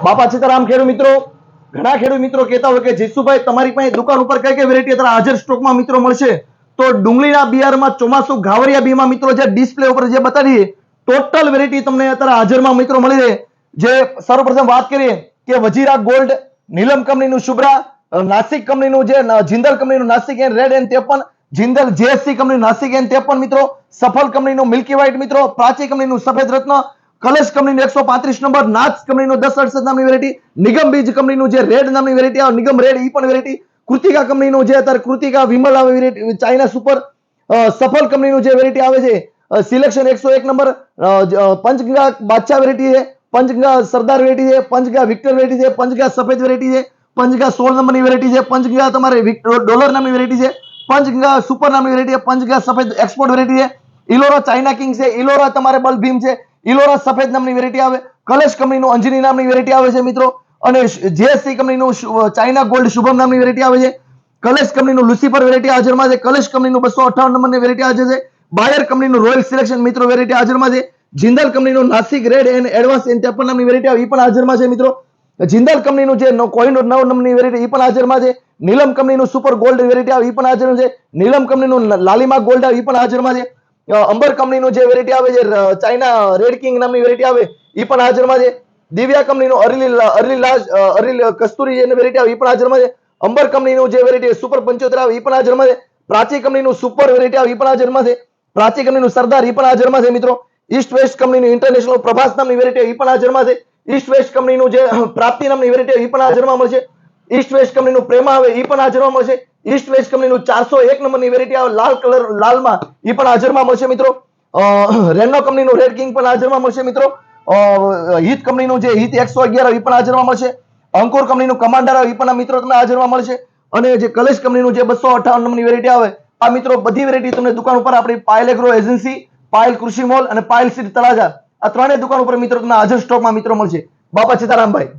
બાપા સીતારામ ખેડૂત મિત્રો, ઘણા ખેડૂત મિત્રો કહેતા હોય કે જીસુભાઈ તમારી પાસે દુકાન ઉપર કઈ કઈ વેરાયટી અત્યારે હાજર સ્ટોકમાં મિત્રો મળશે? તો ડુંગળીના બિયારણમાં ચોમાસુ ઘાવરિયા બીમાં મિત્રો જે ડિસ્પ્લે ઉપર જે બતાવીએ ટોટલ વેરાયટી તમને અત્યારે હાજરમાં મિત્રો મળી રહે. જે સર્વપ્રથમ વાત કરીએ કે વજીરા ગોલ્ડ, નીલમ કંપનીનું શુભ્રા, નાસિક કંપનીનું જે જિંદલ કંપનીનું Nashik N red N 53, Jindal JSC કંપનીનું નાસિક એન 53 મિત્રો, સફલ કંપનીનું મિલ્કી વ્હાઇટ મિત્રો, પ્રાચી કંપનીનું સફેદ રત્ન, કલશ કંપનીનું 135 નંબર, નાચ કંપનીનું 1068 નામની વેરાયટી, નિગમ બીજ કંપનીનું જે રેડ નામની વેરાયટી આવે, નિગમ રેડ ઈ પણ વેરાયટી, કૃતિકા કંપનીનું જે અત્યારે કૃતિકા વિમલ આવે વેરાયટી ચાઇના સુપર, સફલ કંપનીનું જે વેરાયટી આવે છે સિલેક્શન 101 નંબર, પંચગંગા બાદશાહ વેરાયટી છે, પંચગંગા સરદાર વેરાયટી છે, પંચગંગા વિક્ટર વેરાયટી છે, પંચગંગા સફેદ વેરાયટી છે, પંચગંગા 16 નંબરની વેરાયટી છે, પંચગંગા તમારે ડોલર નામની વેરાયટી છે, પંચગંગા સુપર નામની વેરાયટી છે, પંચગંગા સફેદ એક્સપોર્ટ વેરાયટી છે, ઇલોરા ચાઇના કિંગ છે, ઇલોરા તમારે બલ ભીમ છે, ઇલોરા સફેદ નામની વેરાયટી આવે, કલશ કંપનીનું અંજની નામની વેરાયટી આવે છે મિત્રો, અને જેએસસી કંપનીનું ચાઇના ગોલ્ડ શુભમ નામની વેરાયટી આવે છે, કલેશ કંપનીનું લુસિફર વેરાયટી હાજરમાં છે, કલેશ કંપનીનું 258 નંબરની વેરાયટી હાજર છે, બાયર કંપનીનું રોયલ સિલેક્શન મિત્રો વેરાયટી હાજરમાં છે, જિંદલ કંપનીનું Nashik red and advance N 53 નામની વેરાયટી આવે એ પણ હાજરમાં છે મિત્રો, જિંદલ કંપનીનું જે કોહિનૂર 9 નંબરની વેરાયટી એ પણ હાજરમાં છે, નીલમ કંપનીનું સુપર ગોલ્ડ વેરાયટી આવે એ પણ હાજર છે, નીલમ કંપનીનું લાલિમા ગોલ્ડ આવે એ પણ હાજરમાં છે, અંબર કંપનીનું જે વેરાયટી આવે છે ચાઇના રેડ કિંગ નામની વેરાયટી આવે એ પણ હાજરમાં છે, દિવ્યા કંપનીનું અરલી કસ્તુરી જે વેરાયટી આવે એ પણ હાજરમાં છે, અંબર કંપનીનું જે વેરાયટી સુપર 75 આવે એ પણ હાજરમાં છે, પ્રાચી કંપનીનું સુપર વેરાયટી આવે એ પણ હાજરમાં છે, પ્રાચી કંપનીનું સરદાર એ પણ હાજરમાં છે મિત્રો, ઈસ્ટ વેસ્ટ કંપનીનું ઇન્ટરનેશનલ પ્રભાસ નામની વેરાયટી એ પણ હાજરમાં છે, ઈસ્ટ વેસ્ટ કંપનીનું જે પ્રાપ્તિ નામની વેરાયટી એ પણ હાજરમાં મળશે, ઈસ્ટ વેસ્ટ કંપનીનું પ્રેમા આવે એ પણ હાજરમાં મળશે, ઈસ્ટ વેસ્ટ કંપનીનું 401 નંબરની વેરાયટી આવે લાલ કલર લાલમાં એ પણ હાજરમાં મળશે મિત્રો, રેનો કંપનીનું રેડ કિંગ પણ હાજરમાં મળશે મિત્રો, હિત કંપનીનું જે હિત 111 આવે એ પણ હાજરમાં મળશે, અંકુર કંપનીનું કમાન્ડર આવે એ પણ મિત્રો તમને હાજરમાં મળશે, અને જે કલેશ કંપનીનું જે 258 નંબરની વેરાયટી આવે આ મિત્રો બધી વેરાયટી તમને દુકાન ઉપર આપણી પાયલ એગ્રો એજન્સી, પાયલ કૃષિ મોલ અને પાયલ સીડ તળાજા આ ત્રણેય દુકાન ઉપર મિત્રો તમને હાજર સ્ટોકમાં મિત્રો મળશે. બાપા સીતારામભાઈ.